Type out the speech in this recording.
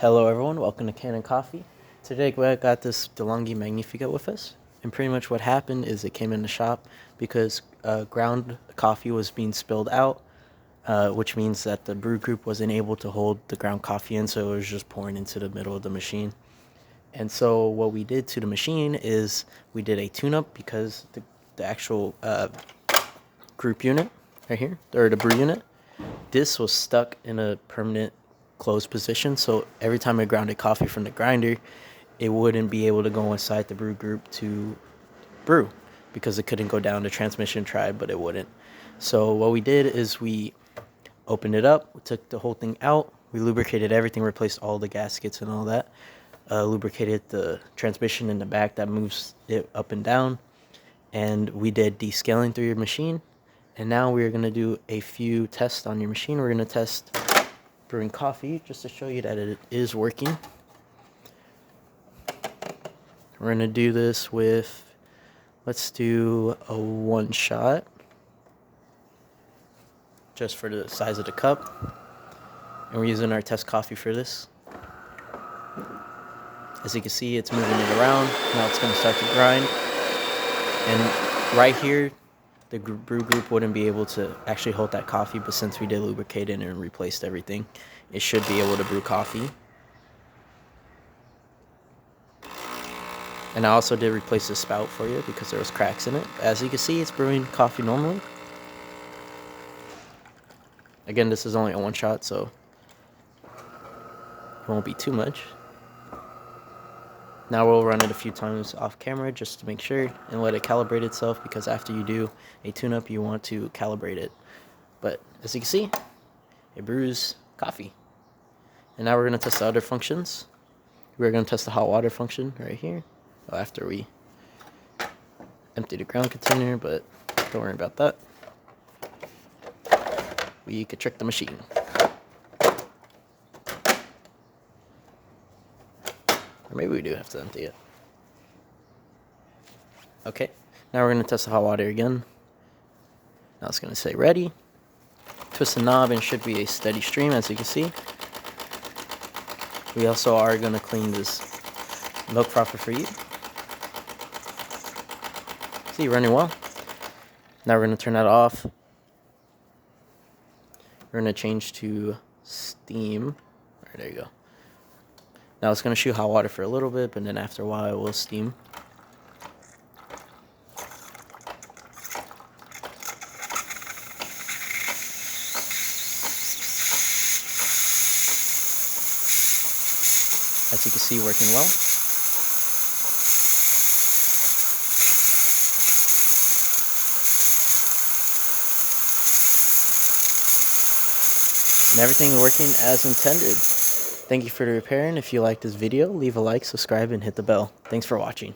Hello everyone, welcome to Kanen Coffee. Today we got this DeLonghi Magnifica with us, and pretty much what happened is it came in the shop because ground coffee was being spilled out, which means that the brew group wasn't able to hold the ground coffee in, so it was just pouring into the middle of the machine. And so what we did to the machine is we did a tune-up because the actual group unit right here, or the brew unit, this was stuck in a permanent closed position, so every time I grounded coffee from the grinder, it wouldn't be able to go inside the brew group to brew because it couldn't go down. The transmission tried, but it wouldn't. So what we did is we opened it up, we took the whole thing out, we lubricated everything, replaced all the gaskets and all that, lubricated the transmission in the back that moves it up and down, and we did descaling through your machine. And now we're going to do a few tests on your machine. We're going to test brewing coffee just to show you that it is working. We're going to do this with, let's do a 1 shot just for the size of the cup, and we're using our test coffee for this. As you can see, it's moving it around. Now it's going to start to grind, and right here the brew group wouldn't be able to actually hold that coffee, but since we did lubricate it and replaced everything, it should be able to brew coffee. And I also did replace the spout for you because there was cracks in it. As you can see, it's brewing coffee normally. Again, this is only a 1 shot, so it won't be too much. Now we'll run it a few times off camera just to make sure and let it calibrate itself, because after you do a tune-up, you want to calibrate it. But as you can see, it brews coffee. And now we're going to test the other functions. We're going to test the hot water function right here after we empty the ground container, but don't worry about that. We could trick the machine. Or maybe we do have to empty it. Okay, now we're going to test the hot water again. Now it's going to say ready. Twist the knob and it should be a steady stream, as you can see. We also are going to clean this milk frother for you. See, running well. Now we're going to turn that off. We're going to change to steam. All right, there you go. Now it's going to shoot hot water for a little bit, but then after a while it will steam. As you can see, working well. And everything working as intended. Thank you for the repair, and if you like this video, leave a like, subscribe, and hit the bell. Thanks for watching.